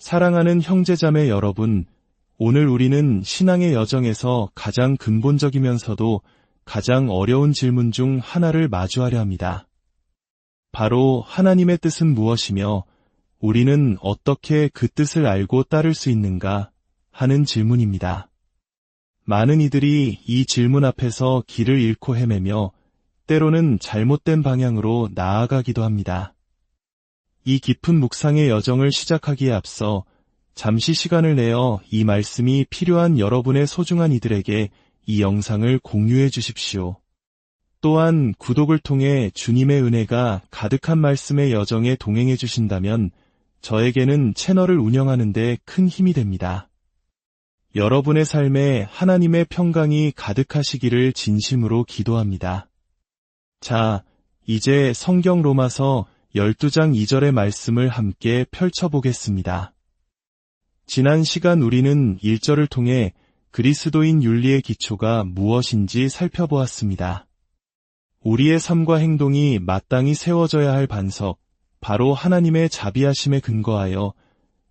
사랑하는 형제자매 여러분, 오늘 우리는 신앙의 여정에서 가장 근본적이면서도 가장 어려운 질문 중 하나를 마주하려 합니다. 바로 하나님의 뜻은 무엇이며 우리는 어떻게 그 뜻을 알고 따를 수 있는가 하는 질문입니다. 많은 이들이 이 질문 앞에서 길을 잃고 헤매며 때로는 잘못된 방향으로 나아가기도 합니다. 이 깊은 묵상의 여정을 시작하기에 앞서 잠시 시간을 내어 이 말씀이 필요한 여러분의 소중한 이들에게 이 영상을 공유해 주십시오. 또한 구독을 통해 주님의 은혜가 가득한 말씀의 여정에 동행해 주신다면 저에게는 채널을 운영하는 데 큰 힘이 됩니다. 여러분의 삶에 하나님의 평강이 가득하시기를 진심으로 기도합니다. 자, 이제 성경 로마서 12장 2절의 말씀을 함께 펼쳐보겠습니다. 지난 시간 우리는 1절을 통해 그리스도인 윤리의 기초가 무엇인지 살펴보았습니다. 우리의 삶과 행동이 마땅히 세워져야 할 반석, 바로 하나님의 자비하심에 근거하여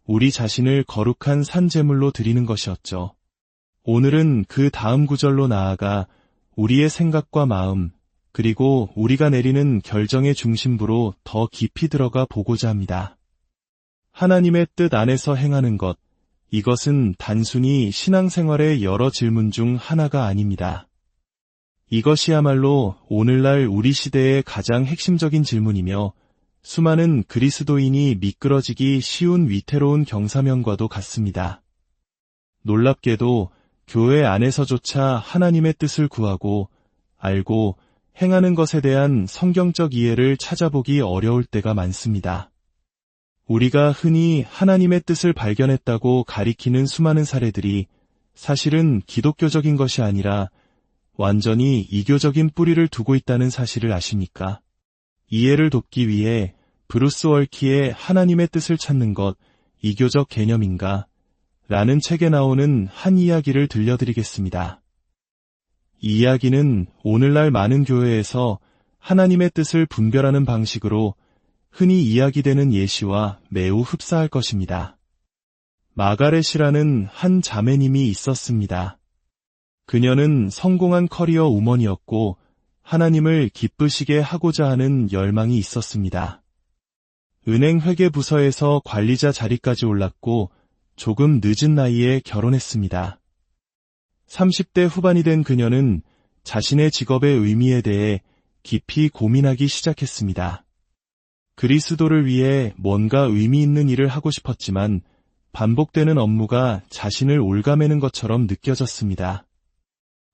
우리 자신을 거룩한 산제물로 드리는 것이었죠. 오늘은 그 다음 구절로 나아가 우리의 생각과 마음, 그리고 우리가 내리는 결정의 중심부로 더 깊이 들어가 보고자 합니다. 하나님의 뜻 안에서 행하는 것, 이것은 단순히 신앙생활의 여러 질문 중 하나가 아닙니다. 이것이야말로 오늘날 우리 시대의 가장 핵심적인 질문이며 수많은 그리스도인이 미끄러지기 쉬운 위태로운 경사면과도 같습니다. 놀랍게도 교회 안에서조차 하나님의 뜻을 구하고 알고 행하는 것에 대한 성경적 이해를 찾아보기 어려울 때가 많습니다. 우리가 흔히 하나님의 뜻을 발견했다고 가리키는 수많은 사례들이 사실은 기독교적인 것이 아니라 완전히 이교적인 뿌리를 두고 있다는 사실을 아십니까? 이해를 돕기 위해 브루스 월키의 하나님의 뜻을 찾는 것, 이교적 개념인가? 라는 책에 나오는 한 이야기를 들려드리겠습니다. 이 이야기는 오늘날 많은 교회에서 하나님의 뜻을 분별하는 방식으로 흔히 이야기되는 예시와 매우 흡사할 것입니다. 마가렛이라는 한 자매님이 있었습니다. 그녀는 성공한 커리어 우먼이었고 하나님을 기쁘시게 하고자 하는 열망이 있었습니다. 은행 회계부서에서 관리자 자리까지 올랐고 조금 늦은 나이에 결혼했습니다. 30대 후반이 된 그녀는 자신의 직업의 의미에 대해 깊이 고민하기 시작했습니다. 그리스도를 위해 뭔가 의미 있는 일을 하고 싶었지만 반복되는 업무가 자신을 올가매는 것처럼 느껴졌습니다.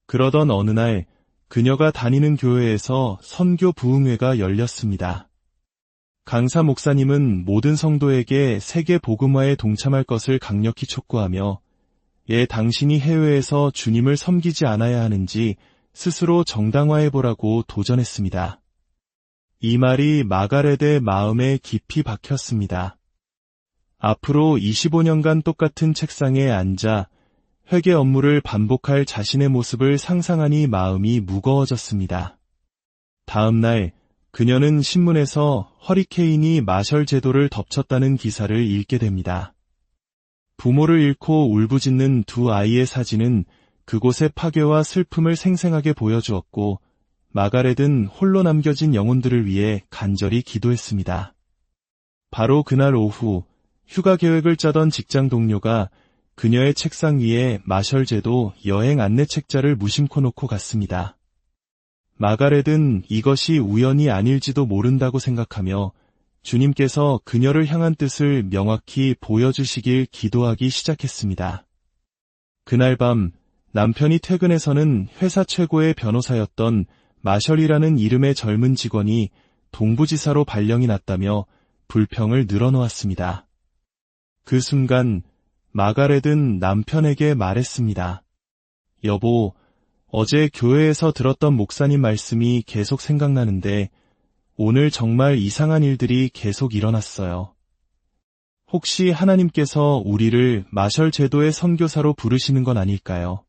그러던 어느 날 그녀가 다니는 교회에서 선교 부흥회가 열렸습니다. 강사 목사님은 모든 성도에게 세계 복음화에 동참할 것을 강력히 촉구하며 당신이 해외에서 주님을 섬기지 않아야 하는지 스스로 정당화해보라고 도전했습니다. 이 말이 마가렛의 마음에 깊이 박혔습니다. 앞으로 25년간 똑같은 책상에 앉아 회계 업무를 반복할 자신의 모습을 상상하니 마음이 무거워졌습니다. 다음 날 그녀는 신문에서 허리케인이 마셜 제도를 덮쳤다는 기사를 읽게 됩니다. 부모를 잃고 울부짖는 두 아이의 사진은 그곳의 파괴와 슬픔을 생생하게 보여주었고 마가렛은 홀로 남겨진 영혼들을 위해 간절히 기도했습니다. 바로 그날 오후 휴가 계획을 짜던 직장 동료가 그녀의 책상 위에 마셜 제도 여행 안내 책자를 무심코 놓고 갔습니다. 마가렛은 이것이 우연이 아닐지도 모른다고 생각하며 주님께서 그녀를 향한 뜻을 명확히 보여주시길 기도하기 시작했습니다. 그날 밤 남편이 퇴근해서는 회사 최고의 변호사였던 마셜이라는 이름의 젊은 직원이 동부지사로 발령이 났다며 불평을 늘어놓았습니다. 그 순간 마가렛은 남편에게 말했습니다. 여보, 어제 교회에서 들었던 목사님 말씀이 계속 생각나는데 오늘 정말 이상한 일들이 계속 일어났어요. 혹시 하나님께서 우리를 마셜 제도의 선교사로 부르시는 건 아닐까요?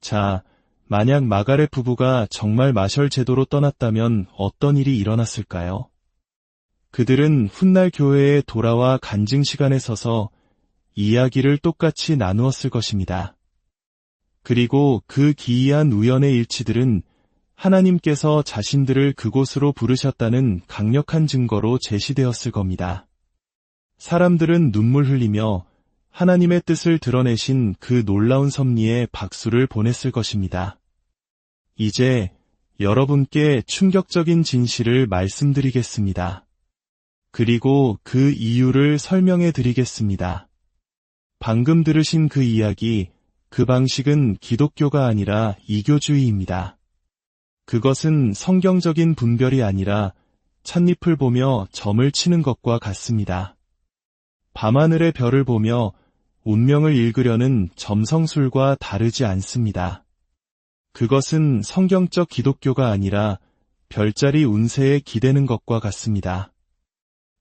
자, 만약 마가렛 부부가 정말 마셜 제도로 떠났다면 어떤 일이 일어났을까요? 그들은 훗날 교회에 돌아와 간증 시간에 서서 이야기를 똑같이 나누었을 것입니다. 그리고 그 기이한 우연의 일치들은 하나님께서 자신들을 그곳으로 부르셨다는 강력한 증거로 제시되었을 겁니다. 사람들은 눈물 흘리며 하나님의 뜻을 드러내신 그 놀라운 섭리에 박수를 보냈을 것입니다. 이제 여러분께 충격적인 진실을 말씀드리겠습니다. 그리고 그 이유를 설명해 드리겠습니다. 방금 들으신 그 이야기, 그 방식은 기독교가 아니라 이교주의입니다. 그것은 성경적인 분별이 아니라 찻잎을 보며 점을 치는 것과 같습니다. 밤하늘의 별을 보며 운명을 읽으려는 점성술과 다르지 않습니다. 그것은 성경적 기독교가 아니라 별자리 운세에 기대는 것과 같습니다.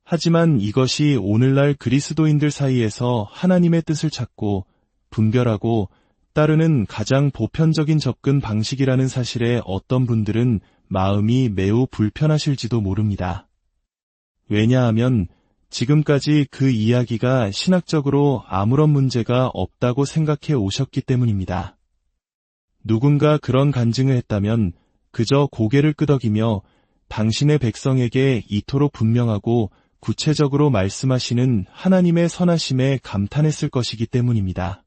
하지만 이것이 오늘날 그리스도인들 사이에서 하나님의 뜻을 찾고 분별하고 따르는 가장 보편적인 접근 방식이라는 사실에 어떤 분들은 마음이 매우 불편하실지도 모릅니다. 왜냐하면 지금까지 그 이야기가 신학적으로 아무런 문제가 없다고 생각해 오셨기 때문입니다. 누군가 그런 간증을 했다면 그저 고개를 끄덕이며 당신의 백성에게 이토록 분명하고 구체적으로 말씀하시는 하나님의 선하심에 감탄했을 것이기 때문입니다.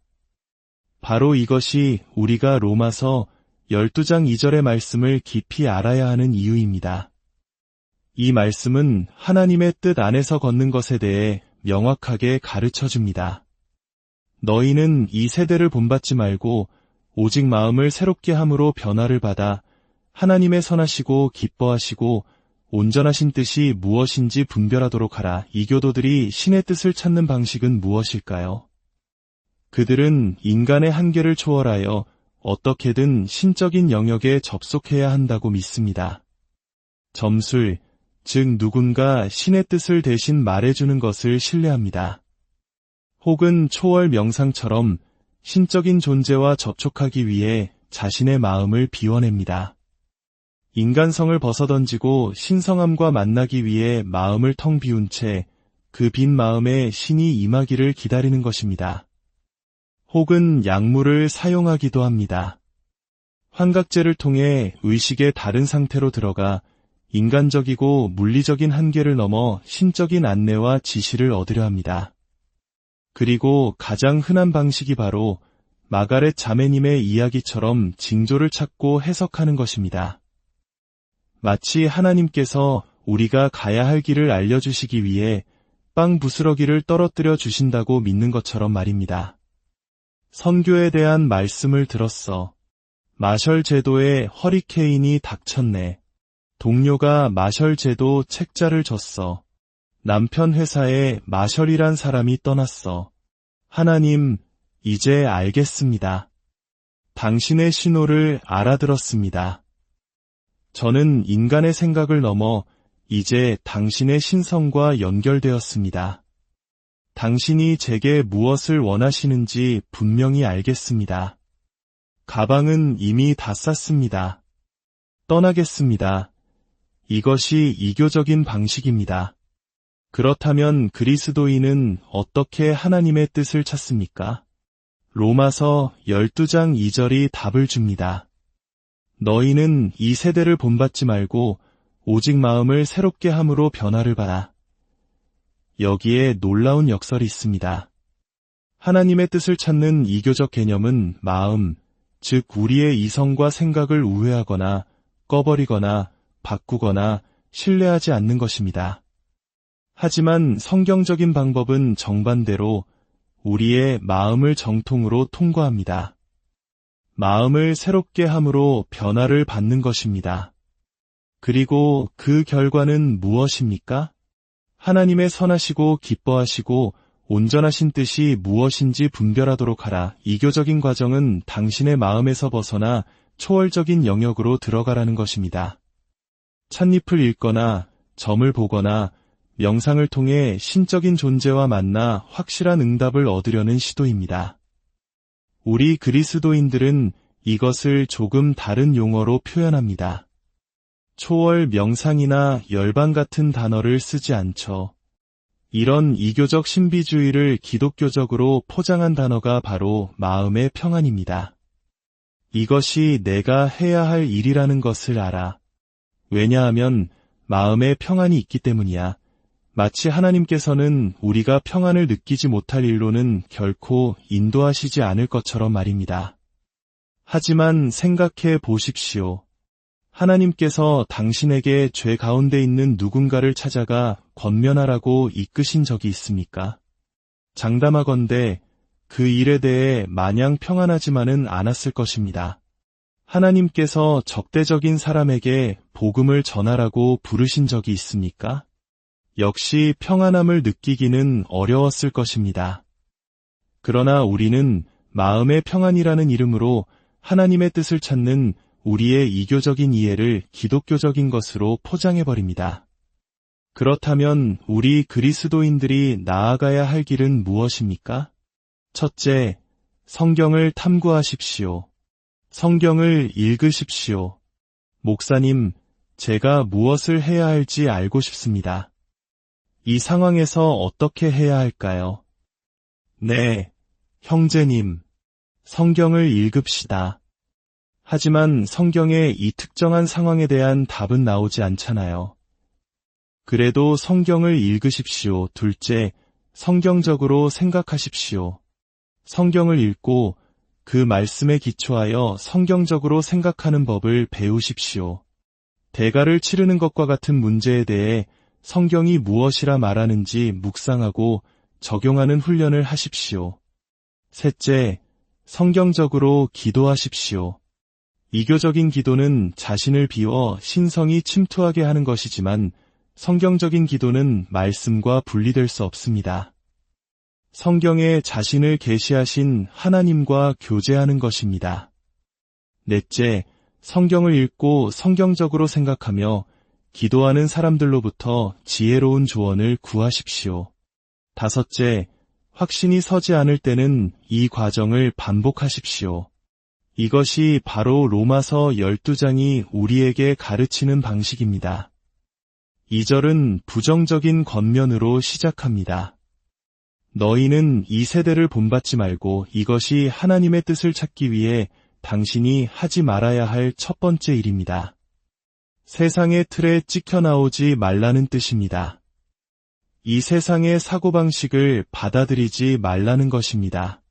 바로 이것이 우리가 로마서 12장 2절의 말씀을 깊이 알아야 하는 이유입니다. 이 말씀은 하나님의 뜻 안에서 걷는 것에 대해 명확하게 가르쳐줍니다. 너희는 이 세대를 본받지 말고 오직 마음을 새롭게 함으로 변화를 받아 하나님의 선하시고 기뻐하시고 온전하신 뜻이 무엇인지 분별하도록 하라. 이교도들이 신의 뜻을 찾는 방식은 무엇일까요? 그들은 인간의 한계를 초월하여 어떻게든 신적인 영역에 접속해야 한다고 믿습니다. 점술, 즉 누군가 신의 뜻을 대신 말해주는 것을 신뢰합니다. 혹은 초월 명상처럼 신적인 존재와 접촉하기 위해 자신의 마음을 비워냅니다. 인간성을 벗어던지고 신성함과 만나기 위해 마음을 텅 비운 채 그 빈 마음에 신이 임하기를 기다리는 것입니다. 혹은 약물을 사용하기도 합니다. 환각제를 통해 의식의 다른 상태로 들어가 인간적이고 물리적인 한계를 넘어 신적인 안내와 지시를 얻으려 합니다. 그리고 가장 흔한 방식이 바로 마가렛 자매님의 이야기처럼 징조를 찾고 해석하는 것입니다. 마치 하나님께서 우리가 가야 할 길을 알려주시기 위해 빵 부스러기를 떨어뜨려 주신다고 믿는 것처럼 말입니다. 선교에 대한 말씀을 들었어. 마셜 제도에 허리케인이 닥쳤네. 동료가 마셜 제도 책자를 줬어. 남편 회사에 마셜이란 사람이 떠났어. 하나님, 이제 알겠습니다. 당신의 신호를 알아들었습니다. 저는 인간의 생각을 넘어 이제 당신의 신성과 연결되었습니다. 당신이 제게 무엇을 원하시는지 분명히 알겠습니다. 가방은 이미 다 쌌습니다. 떠나겠습니다. 이것이 이교적인 방식입니다. 그렇다면 그리스도인은 어떻게 하나님의 뜻을 찾습니까? 로마서 12장 2절이 답을 줍니다. 너희는 이 세대를 본받지 말고 오직 마음을 새롭게 함으로 변화를 받아. 여기에 놀라운 역설이 있습니다. 하나님의 뜻을 찾는 이교적 개념은 마음, 즉 우리의 이성과 생각을 우회하거나 꺼버리거나 바꾸거나 신뢰하지 않는 것입니다. 하지만 성경적인 방법은 정반대로 우리의 마음을 정통으로 통과합니다. 마음을 새롭게 함으로 변화를 받는 것입니다. 그리고 그 결과는 무엇입니까? 하나님의 선하시고 기뻐하시고 온전하신 뜻이 무엇인지 분별하도록 하라. 이교적인 과정은 당신의 마음에서 벗어나 초월적인 영역으로 들어가라는 것입니다. 찻잎을 읽거나 점을 보거나 명상을 통해 신적인 존재와 만나 확실한 응답을 얻으려는 시도입니다. 우리 그리스도인들은 이것을 조금 다른 용어로 표현합니다. 초월 명상이나 열반 같은 단어를 쓰지 않죠. 이런 이교적 신비주의를 기독교적으로 포장한 단어가 바로 마음의 평안입니다. 이것이 내가 해야 할 일이라는 것을 알아. 왜냐하면 마음에 평안이 있기 때문이야. 마치 하나님께서는 우리가 평안을 느끼지 못할 일로는 결코 인도하시지 않을 것처럼 말입니다. 하지만 생각해 보십시오. 하나님께서 당신에게 죄 가운데 있는 누군가를 찾아가 권면하라고 이끄신 적이 있습니까? 장담하건대 그 일에 대해 마냥 평안하지만은 않았을 것입니다. 하나님께서 적대적인 사람에게 복음을 전하라고 부르신 적이 있습니까? 역시 평안함을 느끼기는 어려웠을 것입니다. 그러나 우리는 마음의 평안이라는 이름으로 하나님의 뜻을 찾는 우리의 이교적인 이해를 기독교적인 것으로 포장해버립니다. 그렇다면 우리 그리스도인들이 나아가야 할 길은 무엇입니까? 첫째, 성경을 탐구하십시오. 성경을 읽으십시오. 목사님, 제가 무엇을 해야 할지 알고 싶습니다. 이 상황에서 어떻게 해야 할까요? 네, 형제님, 성경을 읽읍시다. 하지만 성경의 이 특정한 상황에 대한 답은 나오지 않잖아요. 그래도 성경을 읽으십시오. 둘째, 성경적으로 생각하십시오. 성경을 읽고 그 말씀에 기초하여 성경적으로 생각하는 법을 배우십시오. 대가를 치르는 것과 같은 문제에 대해 성경이 무엇이라 말하는지 묵상하고 적용하는 훈련을 하십시오. 셋째, 성경적으로 기도하십시오. 이교적인 기도는 자신을 비워 신성이 침투하게 하는 것이지만 성경적인 기도는 말씀과 분리될 수 없습니다. 성경에 자신을 계시하신 하나님과 교제하는 것입니다. 넷째, 성경을 읽고 성경적으로 생각하며 기도하는 사람들로부터 지혜로운 조언을 구하십시오. 다섯째, 확신이 서지 않을 때는 이 과정을 반복하십시오. 이것이 바로 로마서 12장이 우리에게 가르치는 방식입니다. 2절은 부정적인 권면으로 시작합니다. 너희는 이 세대를 본받지 말고 이것이 하나님의 뜻을 찾기 위해 당신이 하지 말아야 할 첫 번째 일입니다. 세상의 틀에 찍혀 나오지 말라는 뜻입니다. 이 세상의 사고방식을 받아들이지 말라는 것입니다.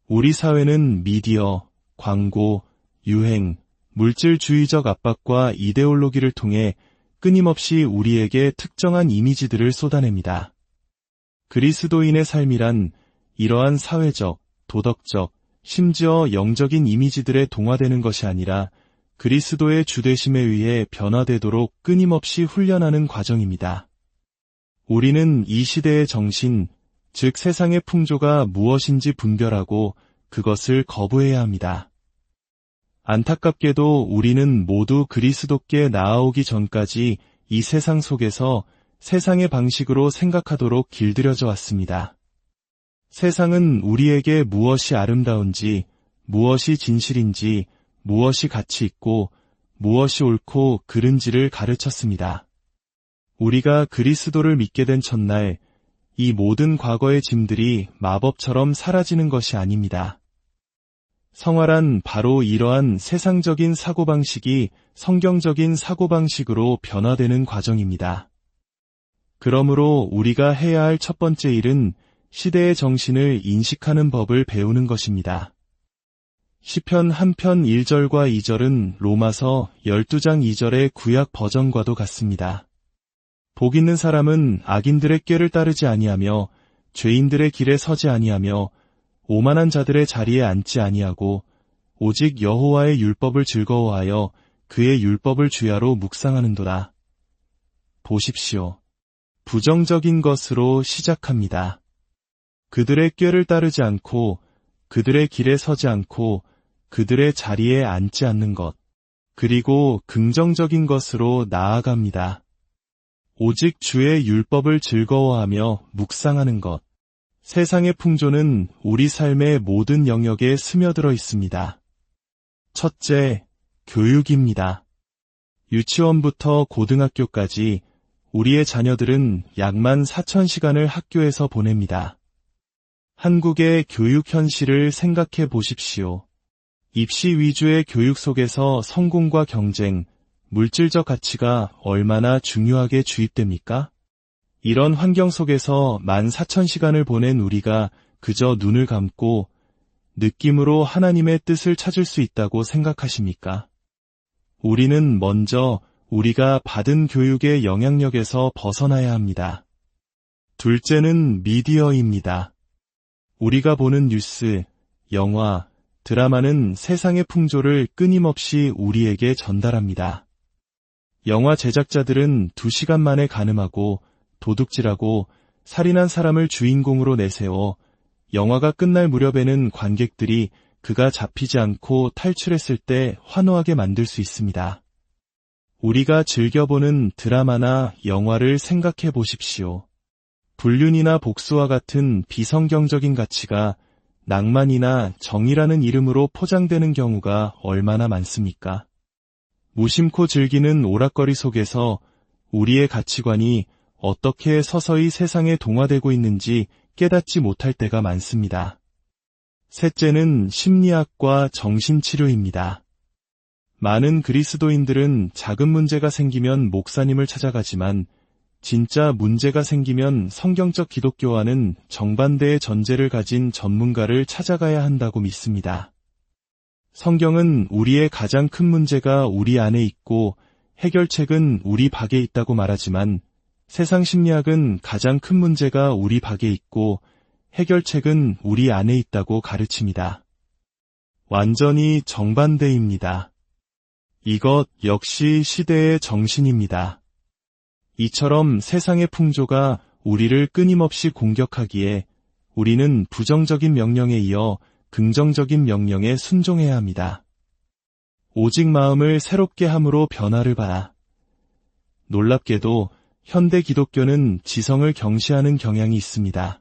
우리 사회는 미디어, 광고, 유행, 물질주의적 압박과 이데올로기를 통해 끊임없이 우리에게 특정한 이미지들을 쏟아냅니다. 그리스도인의 삶이란 이러한 사회적, 도덕적, 심지어 영적인 이미지들에 동화되는 것이 아니라 그리스도의 주되심에 의해 변화되도록 끊임없이 훈련하는 과정입니다. 우리는 이 시대의 정신, 즉 세상의 풍조가 무엇인지 분별하고 그것을 거부해야 합니다. 안타깝게도 우리는 모두 그리스도께 나아오기 전까지 이 세상 속에서 세상의 방식으로 생각하도록 길들여져 왔습니다. 세상은 우리에게 무엇이 아름다운지, 무엇이 진실인지, 무엇이 가치 있고, 무엇이 옳고 그른지를 가르쳤습니다. 우리가 그리스도를 믿게 된 첫날, 이 모든 과거의 짐들이 마법처럼 사라지는 것이 아닙니다. 성화란 바로 이러한 세상적인 사고방식이 성경적인 사고방식으로 변화되는 과정입니다. 그러므로 우리가 해야 할 첫 번째 일은 시대의 정신을 인식하는 법을 배우는 것입니다. 시편 1편 1절과 2절은 로마서 12장 2절의 구약 버전과도 같습니다. 복 있는 사람은 악인들의 꾀를 따르지 아니하며 죄인들의 길에 서지 아니하며 오만한 자들의 자리에 앉지 아니하고 오직 여호와의 율법을 즐거워하여 그의 율법을 주야로 묵상하는도다. 보십시오. 부정적인 것으로 시작합니다. 그들의 꾀를 따르지 않고 그들의 길에 서지 않고 그들의 자리에 앉지 않는 것, 그리고 긍정적인 것으로 나아갑니다. 오직 주의 율법을 즐거워하며 묵상하는 것. 세상의 풍조는 우리 삶의 모든 영역에 스며들어 있습니다. 첫째, 교육입니다. 유치원부터 고등학교까지 우리의 자녀들은 약 14,000시간을 학교에서 보냅니다. 한국의 교육 현실을 생각해 보십시오. 입시 위주의 교육 속에서 성공과 경쟁, 물질적 가치가 얼마나 중요하게 주입됩니까? 이런 환경 속에서 14,000시간을 보낸 우리가 그저 눈을 감고 느낌으로 하나님의 뜻을 찾을 수 있다고 생각하십니까? 우리는 먼저 우리가 받은 교육의 영향력에서 벗어나야 합니다. 둘째는 미디어입니다. 우리가 보는 뉴스, 영화, 드라마는 세상의 풍조를 끊임없이 우리에게 전달합니다. 영화 제작자들은 2시간 만에 가늠하고 도둑질하고 살인한 사람을 주인공으로 내세워 영화가 끝날 무렵에는 관객들이 그가 잡히지 않고 탈출했을 때 환호하게 만들 수 있습니다. 우리가 즐겨보는 드라마나 영화를 생각해 보십시오. 불륜이나 복수와 같은 비성경적인 가치가 낭만이나 정의라는 이름으로 포장되는 경우가 얼마나 많습니까? 무심코 즐기는 오락거리 속에서 우리의 가치관이 어떻게 서서히 세상에 동화되고 있는지 깨닫지 못할 때가 많습니다. 셋째는 심리학과 정신치료입니다. 많은 그리스도인들은 작은 문제가 생기면 목사님을 찾아가지만 진짜 문제가 생기면 성경적 기독교와는 정반대의 전제를 가진 전문가를 찾아가야 한다고 믿습니다. 성경은 우리의 가장 큰 문제가 우리 안에 있고 해결책은 우리 밖에 있다고 말하지만 세상 심리학은 가장 큰 문제가 우리 밖에 있고 해결책은 우리 안에 있다고 가르칩니다. 완전히 정반대입니다. 이것 역시 시대의 정신입니다. 이처럼 세상의 풍조가 우리를 끊임없이 공격하기에 우리는 부정적인 명령에 이어 긍정적인 명령에 순종해야 합니다. 오직 마음을 새롭게 함으로 변화를 봐라. 놀랍게도 현대 기독교는 지성을 경시하는 경향이 있습니다.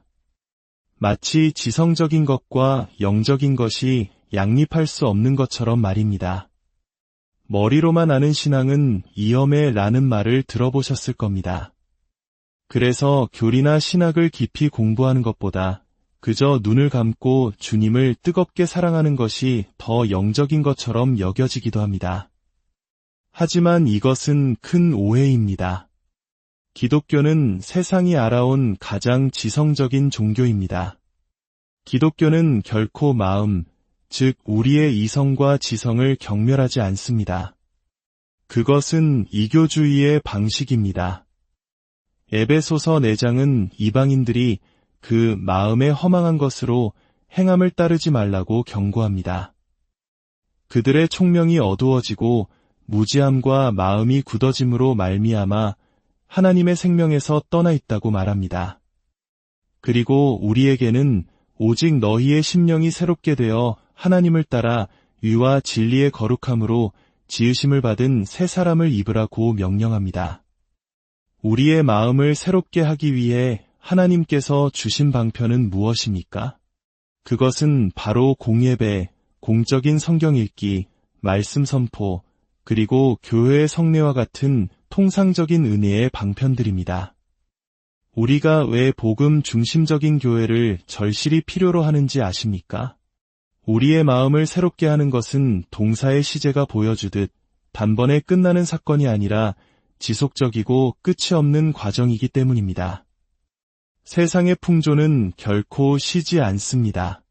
마치 지성적인 것과 영적인 것이 양립할 수 없는 것처럼 말입니다. 머리로만 아는 신앙은 이엄해라는 말을 들어보셨을 겁니다. 그래서 교리나 신학을 깊이 공부하는 것보다 그저 눈을 감고 주님을 뜨겁게 사랑하는 것이 더 영적인 것처럼 여겨지기도 합니다. 하지만 이것은 큰 오해입니다. 기독교는 세상이 알아온 가장 지성적인 종교입니다. 기독교는 결코 마음, 즉 우리의 이성과 지성을 경멸하지 않습니다. 그것은 이교주의의 방식입니다. 에베소서 4장은 이방인들이 그 마음에 허망한 것으로 행함을 따르지 말라고 경고합니다. 그들의 총명이 어두워지고 무지함과 마음이 굳어짐으로 말미암아 하나님의 생명에서 떠나 있다고 말합니다. 그리고 우리에게는 오직 너희의 심령이 새롭게 되어 하나님을 따라 의와 진리의 거룩함으로 지으심을 받은 새 사람을 입으라고 명령합니다. 우리의 마음을 새롭게 하기 위해 하나님께서 주신 방편은 무엇입니까? 그것은 바로 공예배, 공적인 성경 읽기, 말씀 선포, 그리고 교회의 성례와 같은 통상적인 은혜의 방편들입니다. 우리가 왜 복음 중심적인 교회를 절실히 필요로 하는지 아십니까? 우리의 마음을 새롭게 하는 것은 동사의 시제가 보여주듯 단번에 끝나는 사건이 아니라 지속적이고 끝이 없는 과정이기 때문입니다. 세상의 풍조는 결코 쉬지 않습니다.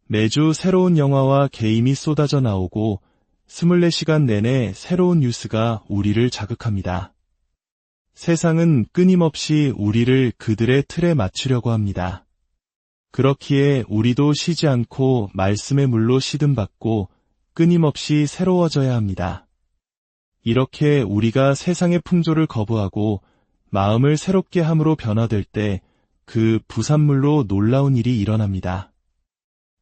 매주 새로운 영화와 게임이 쏟아져 나오고 24시간 내내 새로운 뉴스가 우리를 자극합니다. 세상은 끊임없이 우리를 그들의 틀에 맞추려고 합니다. 그렇기에 우리도 쉬지 않고 말씀의 물로 시듬받고 끊임없이 새로워져야 합니다. 이렇게 우리가 세상의 풍조를 거부하고 마음을 새롭게 함으로 변화될 때 그 부산물로 놀라운 일이 일어납니다.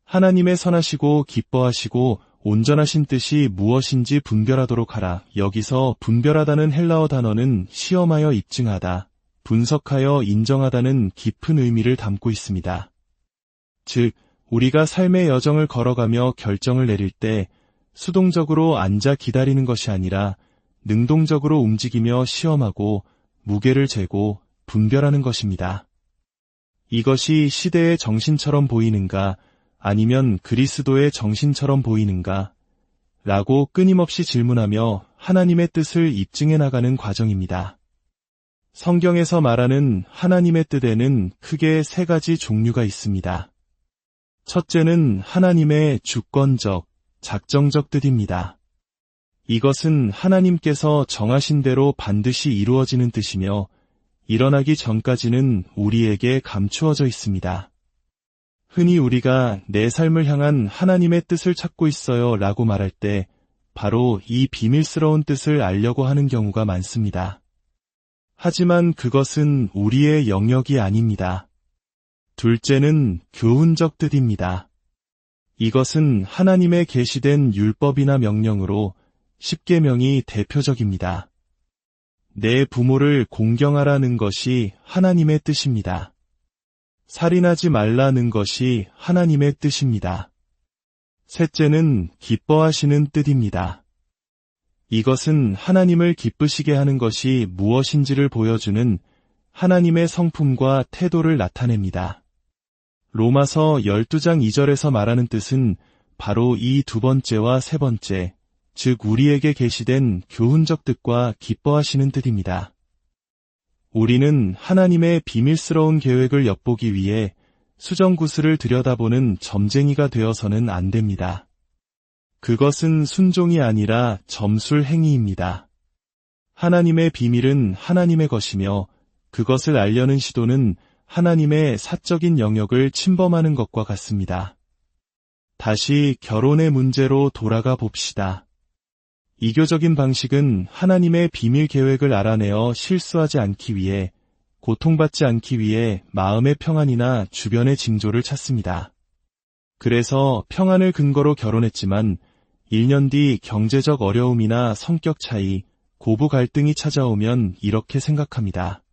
하나님의 선하시고 기뻐하시고 온전하신 뜻이 무엇인지 분별하도록 하라. 여기서 분별하다는 헬라어 단어는 시험하여 입증하다, 분석하여 인정하다는 깊은 의미를 담고 있습니다. 즉, 우리가 삶의 여정을 걸어가며 결정을 내릴 때 수동적으로 앉아 기다리는 것이 아니라 능동적으로 움직이며 시험하고 무게를 재고 분별하는 것입니다. 이것이 시대의 정신처럼 보이는가 아니면 그리스도의 정신처럼 보이는가 라고 끊임없이 질문하며 하나님의 뜻을 입증해 나가는 과정입니다. 성경에서 말하는 하나님의 뜻에는 크게 세 가지 종류가 있습니다. 첫째는 하나님의 주권적, 작정적 뜻입니다. 이것은 하나님께서 정하신 대로 반드시 이루어지는 뜻이며 일어나기 전까지는 우리에게 감추어져 있습니다. 흔히 우리가 내 삶을 향한 하나님의 뜻을 찾고 있어요 라고 말할 때 바로 이 비밀스러운 뜻을 알려고 하는 경우가 많습니다. 하지만 그것은 우리의 영역이 아닙니다. 둘째는 교훈적 뜻입니다. 이것은 하나님의 계시된 율법이나 명령으로 십계명이 대표적입니다. 내 부모를 공경하라는 것이 하나님의 뜻입니다. 살인하지 말라는 것이 하나님의 뜻입니다. 셋째는 기뻐하시는 뜻입니다. 이것은 하나님을 기쁘시게 하는 것이 무엇인지를 보여주는 하나님의 성품과 태도를 나타냅니다. 로마서 12장 2절에서 말하는 뜻은 바로 이 두 번째와 세 번째, 즉 우리에게 계시된 교훈적 뜻과 기뻐하시는 뜻입니다. 우리는 하나님의 비밀스러운 계획을 엿보기 위해 수정구슬을 들여다보는 점쟁이가 되어서는 안 됩니다. 그것은 순종이 아니라 점술 행위입니다. 하나님의 비밀은 하나님의 것이며 그것을 알려는 시도는 하나님의 사적인 영역을 침범하는 것과 같습니다. 다시 결혼의 문제로 돌아가 봅시다. 이교적인 방식은 하나님의 비밀 계획을 알아내어 실수하지 않기 위해, 고통받지 않기 위해 마음의 평안이나 주변의 징조를 찾습니다. 그래서 평안을 근거로 결혼했지만 1년 뒤 경제적 어려움이나 성격 차이, 고부 갈등이 찾아오면 이렇게 생각합니다.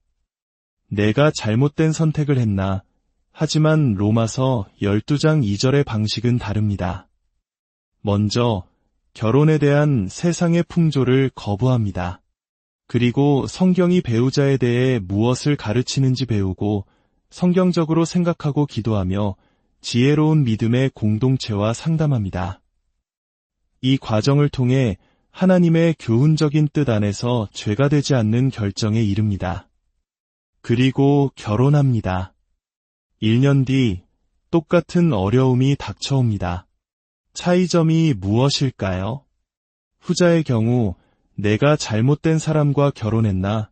내가 잘못된 선택을 했나? 하지만 로마서 12장 2절의 방식은 다릅니다. 먼저 결혼에 대한 세상의 풍조를 거부합니다. 그리고 성경이 배우자에 대해 무엇을 가르치는지 배우고 성경적으로 생각하고 기도하며 지혜로운 믿음의 공동체와 상담합니다. 이 과정을 통해 하나님의 교훈적인 뜻 안에서 죄가 되지 않는 결정에 이릅니다. 그리고 결혼합니다. 1년 뒤 똑같은 어려움이 닥쳐옵니다. 차이점이 무엇일까요? 후자의 경우 내가 잘못된 사람과 결혼했나?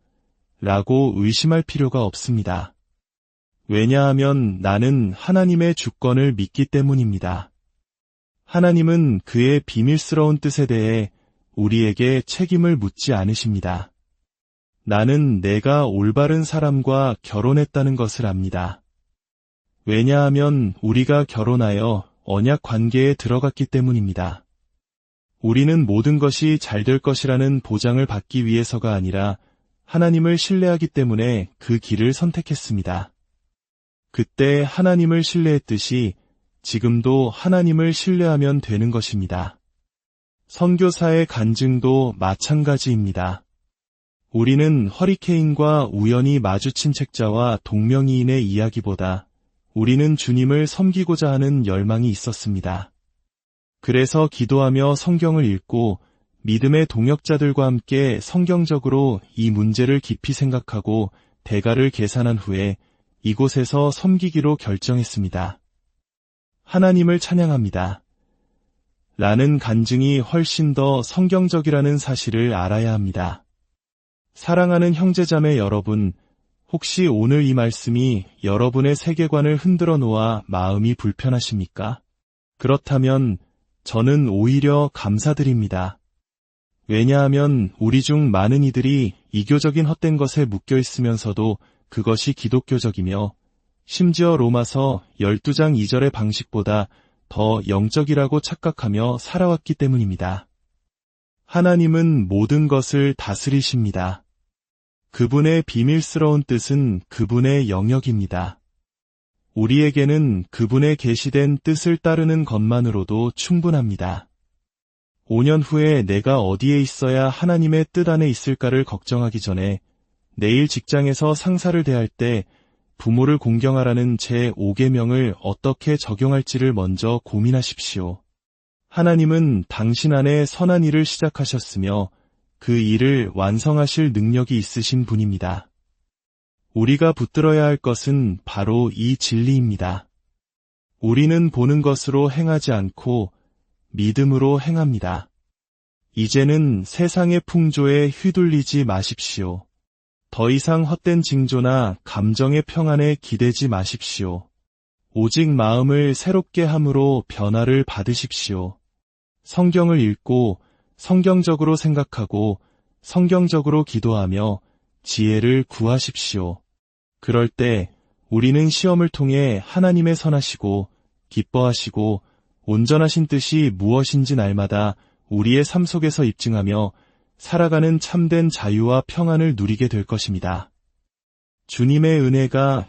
라고 의심할 필요가 없습니다. 왜냐하면 나는 하나님의 주권을 믿기 때문입니다. 하나님은 그의 비밀스러운 뜻에 대해 우리에게 책임을 묻지 않으십니다. 나는 내가 올바른 사람과 결혼했다는 것을 압니다. 왜냐하면 우리가 결혼하여 언약 관계에 들어갔기 때문입니다. 우리는 모든 것이 잘 될 것이라는 보장을 받기 위해서가 아니라 하나님을 신뢰하기 때문에 그 길을 선택했습니다. 그때 하나님을 신뢰했듯이 지금도 하나님을 신뢰하면 되는 것입니다. 선교사의 간증도 마찬가지입니다. 우리는 허리케인과 우연히 마주친 책자와 동명이인의 이야기보다 우리는 주님을 섬기고자 하는 열망이 있었습니다. 그래서 기도하며 성경을 읽고 믿음의 동역자들과 함께 성경적으로 이 문제를 깊이 생각하고 대가를 계산한 후에 이곳에서 섬기기로 결정했습니다. 하나님을 찬양합니다. 라는 간증이 훨씬 더 성경적이라는 사실을 알아야 합니다. 사랑하는 형제자매 여러분, 혹시 오늘 이 말씀이 여러분의 세계관을 흔들어 놓아 마음이 불편하십니까? 그렇다면 저는 오히려 감사드립니다. 왜냐하면 우리 중 많은 이들이 이교적인 헛된 것에 묶여 있으면서도 그것이 기독교적이며 심지어 로마서 12장 2절의 방식보다 더 영적이라고 착각하며 살아왔기 때문입니다. 하나님은 모든 것을 다스리십니다. 그분의 비밀스러운 뜻은 그분의 영역입니다. 우리에게는 그분의 계시된 뜻을 따르는 것만으로도 충분합니다. 5년 후에 내가 어디에 있어야 하나님의 뜻 안에 있을까를 걱정하기 전에 내일 직장에서 상사를 대할 때 부모를 공경하라는 제5계명을 어떻게 적용할지를 먼저 고민하십시오. 하나님은 당신 안에 선한 일을 시작하셨으며 그 일을 완성하실 능력이 있으신 분입니다. 우리가 붙들어야 할 것은 바로 이 진리입니다. 우리는 보는 것으로 행하지 않고 믿음으로 행합니다. 이제는 세상의 풍조에 휘둘리지 마십시오. 더 이상 헛된 징조나 감정의 평안에 기대지 마십시오. 오직 마음을 새롭게 함으로 변화를 받으십시오. 성경을 읽고 성경적으로 생각하고 성경적으로 기도하며 지혜를 구하십시오. 그럴 때 우리는 시험을 통해 하나님의 선하시고 기뻐하시고 온전하신 뜻이 무엇인지 날마다 우리의 삶 속에서 입증하며 살아가는 참된 자유와 평안을 누리게 될 것입니다. 주님의 은혜가